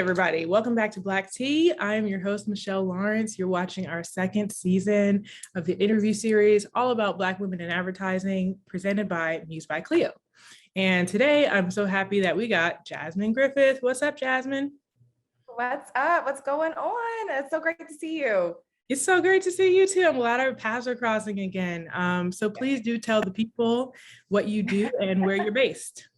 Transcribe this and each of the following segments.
everybody. Welcome back to Black Tea. I am your host, Michelle Lawrence. You're watching our second season of the interview series all about Black women in advertising, presented by Muse by Cleo. And today, I'm so happy that we got Jazmin Griffith. What's up, Jazmin? What's up? What's going on? It's so great to see you. It's so great to see you too. I'm glad our paths are crossing again. So please do tell the people what you do and where you're based.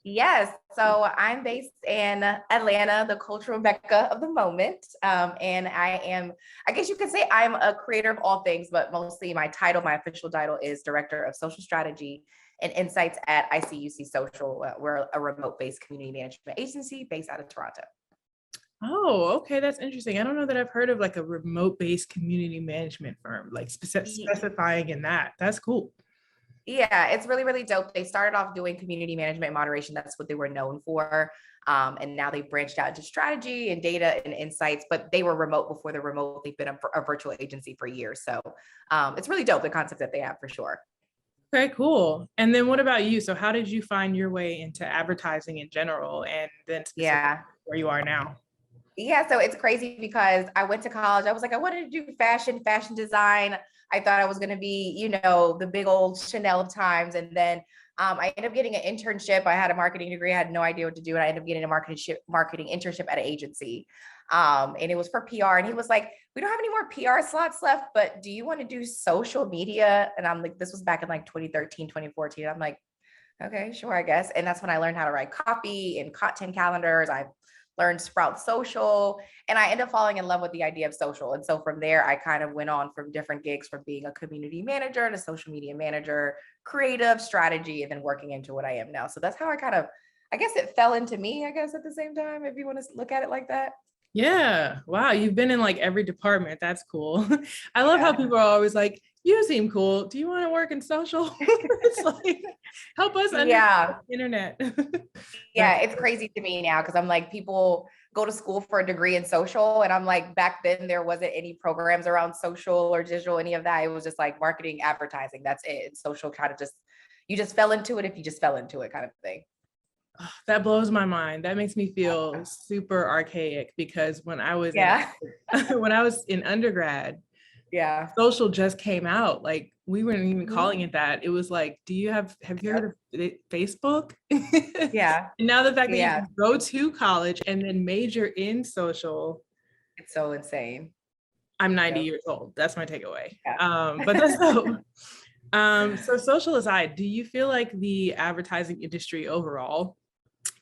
Yes, so I'm based in Atlanta, the cultural mecca of the moment. And I guess you could say I'm a creator of all things, but mostly my official title is Director of Social Strategy and Insights at ICUC Social. We're a remote-based community management agency based out of Toronto. Oh, okay. That's interesting. I don't know that I've heard of like a remote-based community management firm, like specifying in that. That's cool. Yeah, it's really, really dope. They started off doing community management moderation. That's what they were known for. And now they've branched out into strategy and data and insights, but they were remote before the remote. They've been a virtual agency for years. So it's really dope, the concept that they have for sure. Okay, cool. And then what about you? So how did you find your way into advertising in general and then where you are now? Yeah, so it's crazy because I went to college. I was like, I wanted to do fashion design. I thought I was going to be, the big old Chanel of times. And then I ended up getting an internship. I had a marketing degree. I had no idea what to do. And I ended up getting a marketing internship at an agency. And it was for PR. And he was like, we don't have any more PR slots left, but do you want to do social media? And I'm like, this was back in like 2013, 2014. I'm like, okay, sure, I guess. And that's when I learned how to write copy and content calendars. I learned Sprout Social, and I ended up falling in love with the idea of social. And so from there, I kind of went on from different gigs, from being a community manager to social media manager, creative strategy, and then working into what I am now. So that's how I guess it fell into me, I guess, at the same time, if you want to look at it like that. Yeah. Wow. You've been in like every department. That's cool. I love how people are always like, you seem cool. Do you want to work in social? It's like, help us understand the internet. Yeah, it's crazy to me now because I'm like, people go to school for a degree in social. And I'm like, back then there wasn't any programs around social or digital, any of that. It was just like marketing, advertising. That's it. And social kind of you just fell into it if you just fell into it kind of thing. That blows my mind. That makes me feel super archaic because when I was when I was in undergrad, social just came out. Like we weren't even calling it that. It was like, have you heard of Facebook? Yeah. And now the fact that you can go to college and then major in social. It's so insane. I'm 90 years old. That's my takeaway. Yeah. But that's so social aside, do you feel like the advertising industry overall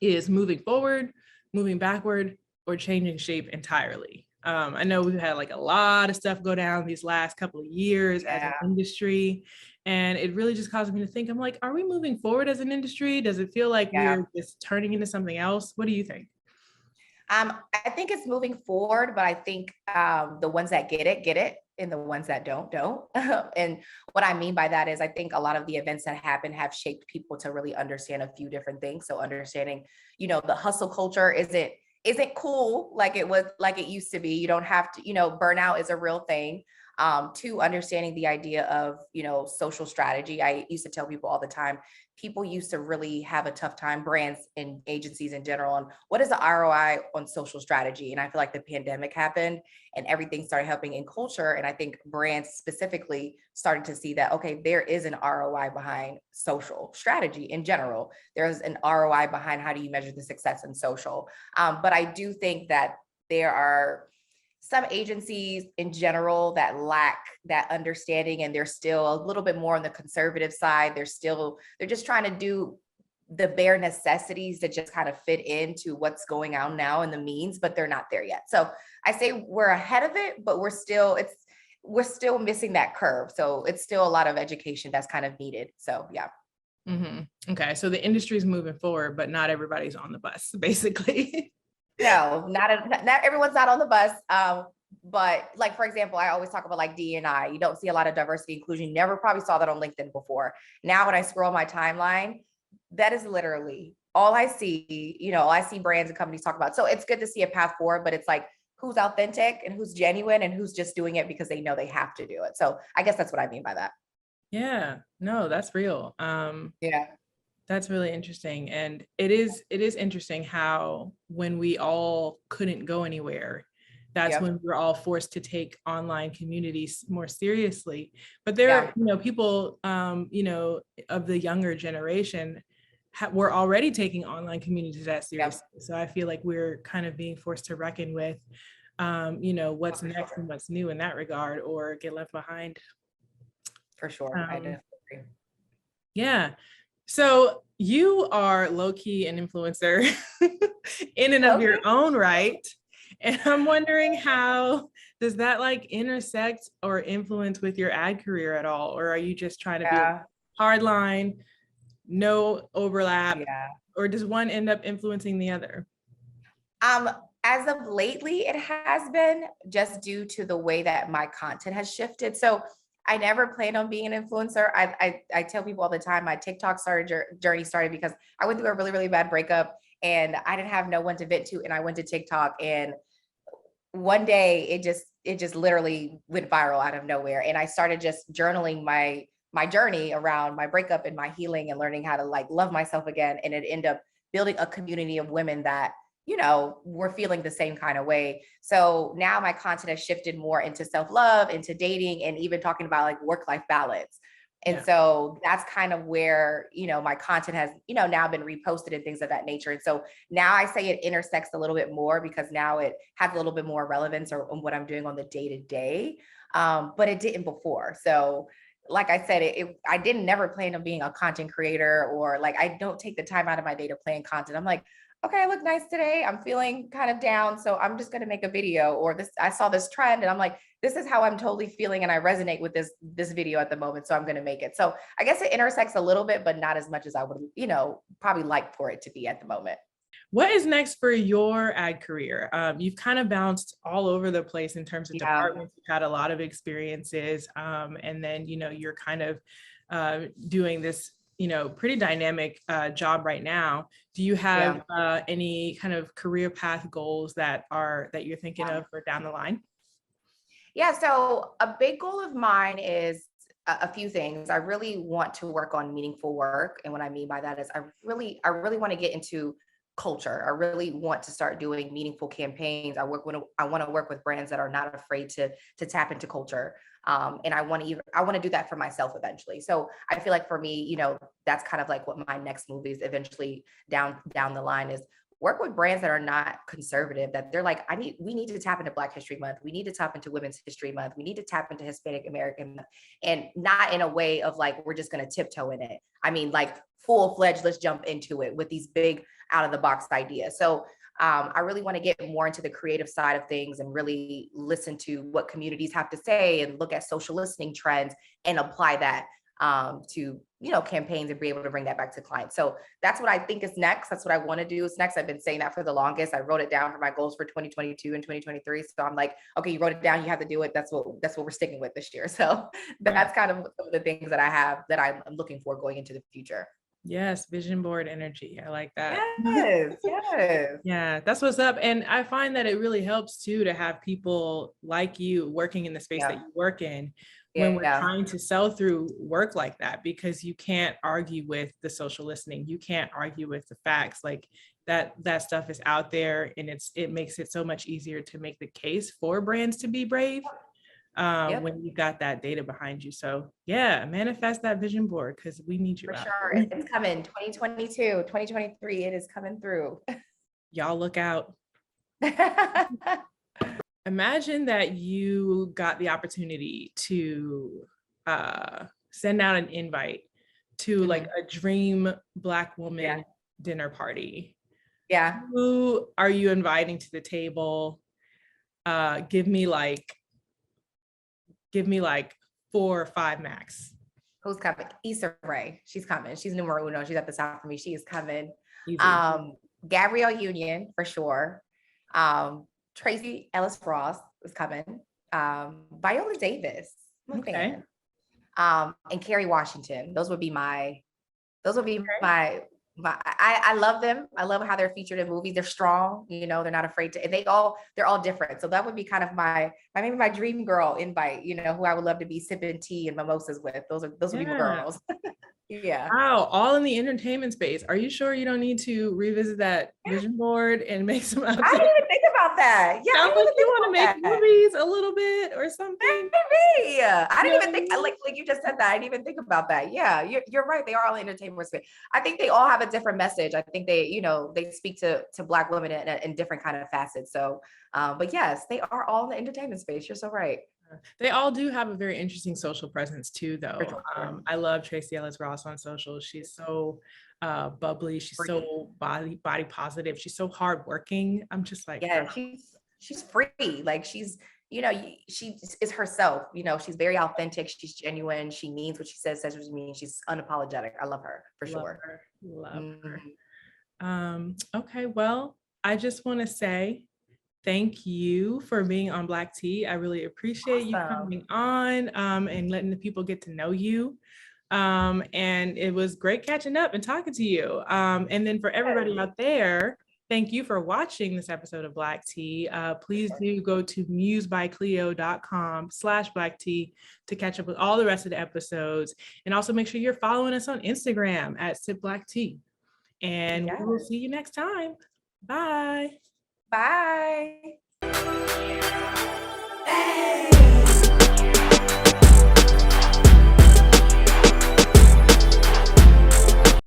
is moving forward, moving backward, or changing shape entirely? I know we've had like a lot of stuff go down these last couple of years as an industry, and it really just caused me to think, I'm like, are we moving forward as an industry? Does it feel like we're just turning into something else? What do you think? I think it's moving forward, but I think the ones that get it, and the ones that don't. And what I mean by that is I think a lot of the events that happen have shaped people to really understand a few different things. So understanding, the hustle culture isn't cool like it used to be. You don't have to, burnout is a real thing. To understanding the idea of, social strategy. I used to tell people all the time, people used to really have a tough time, brands and agencies in general, on what is the ROI on social strategy. And I feel like the pandemic happened and everything started helping in culture. And I think brands specifically started to see that, okay, there is an ROI behind social strategy in general. There's an ROI behind how do you measure the success in social. But I do think that there are some agencies in general that lack that understanding, and they're still a little bit more on the conservative side. They're just trying to do the bare necessities that just kind of fit into what's going on now in the means, but they're not there yet. So I say we're ahead of it, but we're still missing that curve. So it's still a lot of education that's kind of needed. So yeah. Mm-hmm. Okay. So the industry is moving forward, but not everybody's on the bus, basically. No, not everyone's not on the bus. But like, for example, I always talk about like D&I. You don't see a lot of diversity inclusion. You never probably saw that on LinkedIn before. Now, when I scroll my timeline, that is literally all I see. I see brands and companies talk about. So it's good to see a path forward, but it's like, who's authentic and who's genuine and who's just doing it because they know they have to do it. So I guess that's what I mean by that. Yeah, no, that's real. Yeah. That's really interesting. And it is interesting how when we all couldn't go anywhere, that's Yep. when we're all forced to take online communities more seriously. But there are, Yeah. people, of the younger generation were already taking online communities that Yep. seriously. So I feel like we're kind of being forced to reckon with, Oh, what's for next and sure. what's new in that regard, or get left behind. For sure. I Um, definitely agree. yeah. So you are low key an influencer in and of your Okay. own right. And I'm wondering, how does that like intersect or influence with your ad career at all? Or are you just trying to be Yeah. hard line, no overlap, Yeah. or does one end up influencing the other? Um, as of lately, it has been just due to the way that my content has shifted. So I never planned on being an influencer. I tell people all the time my TikTok journey started because I went through a really, really bad breakup and I didn't have no one to vent to. And I went to TikTok, and one day it just literally went viral out of nowhere. And I started just journaling my journey around my breakup and my healing and learning how to like love myself again. And it ended up building a community of women that, were feeling the same kind of way. So now my content has shifted more into self-love, into dating, and even talking about like work-life balance. And Yeah. so that's kind of where, my content has, now been reposted and things of that nature. And so now I say it intersects a little bit more because now it has a little bit more relevance or on what I'm doing on the day to day. But it didn't before. So like I said, I didn't never plan on being a content creator, or like I don't take the time out of my day to plan content. I'm like, okay, I look nice today. I'm feeling kind of down. So I'm just gonna make a video, or this, I saw this trend and I'm like, this is how I'm totally feeling and I resonate with this video at the moment. So I'm gonna make it. So I guess it intersects a little bit, but not as much as I would, probably like for it to be at the moment. What is next for your ad career? You've kind of bounced all over the place in terms of Yeah. departments. You've had a lot of experiences, and then you're kind of doing this pretty dynamic job right now. Do you Yeah. have any kind of career path goals that you're thinking Yeah. of for down the line? Yeah, so a big goal of mine is a few things. I really want to work on meaningful work, and what I mean by that is I really want to get into culture. I really want to start doing meaningful campaigns. I want to work with brands that are not afraid to tap into culture. And I want to do that for myself eventually. So I feel like for me, that's kind of like what my next move is eventually down the line is work with brands that are not conservative, that they're like, we need to tap into Black History Month. We need to tap into Women's History Month. We need to tap into Hispanic American Month, and not in a way of like, we're just going to tiptoe in it. I mean, like full fledged, let's jump into it with these big out of the box ideas. So I really want to get more into the creative side of things and really listen to what communities have to say and look at social listening trends and apply that to campaigns and be able to bring that back to clients. So that's what I think is next. That's what I want to do is next. I've been saying that for the longest. I wrote it down for my goals for 2022 and 2023. So I'm like, okay, you wrote it down, you have to do it. That's what we're sticking with this year. So Right. that's kind of some of the things that I have that I'm looking for going into the future. Yes, vision board energy. I like that. Yes, yes. Yeah, that's what's up. And I find that it really helps too to have people like you working in the space that Yeah. you work in when we're Yeah. trying to sell through work like that, because you can't argue with the social listening. You can't argue with the facts. Like that stuff is out there, and it makes it so much easier to make the case for brands to be brave Yep. when you've got that data behind you. So yeah, manifest that vision board because we need you For out sure. here. It's coming 2022, 2023. It is coming through. Y'all look out. Imagine that you got the opportunity to send out an invite to like Mhm. a dream Black Yeah. woman dinner party. Yeah. Who are you inviting to the table? Give me like 4 or 5 max. Who's coming? Issa Rae. She's coming. She's numero uno. She's at the top for me. She is coming. Easy. Um, Gabrielle Union for sure. Tracy Ellis Ross is coming. Viola Davis. I'm a Okay. fan. And Kerry Washington. Those would be I love them. I love how they're featured in movies. They're strong, they're not afraid to, and they're all different. So that would be kind of maybe my dream girl invite, who I would love to be sipping tea and mimosas with. Those would be my Yeah. girls. Yeah. Wow, all in the entertainment space. Are you sure you don't need to revisit that vision board and make some I outtakes? didn't even think about that. Yeah, I Sounds didn't like even you think want to make about that. movies a little bit or something. Maybe. I You didn't know even what I think, mean? like you just said that. I didn't even think about that. Yeah, you're right. They are all in entertainment space. I think they all have a different message. I think they, they speak to Black women in different kind of facets. So, but yes, they are all in the entertainment space. You're so right. They all do have a very interesting social presence too, For though. sure. I love Tracy Ellis Ross on social. She's so bubbly. She's Free. so body positive. She's so hardworking. I'm just like, Yeah, girl. she's free. Like she is herself. She's very authentic. She's genuine. She means what she says what she means. She's unapologetic. I love her for Love sure. her. Love her. Mhm. Okay, well, I just want to say thank you for being on Black Tea. I really appreciate you Awesome. coming on and letting the people get to know you. And it was great catching up and talking to you. And then for everybody out there, thank you for watching this episode of Black Tea. Please do go to musebycleo.com/Black Tea to catch up with all the rest of the episodes. And also make sure you're following us on Instagram at Sip Black Tea. And we will Yes. see you next time. Bye. Bye.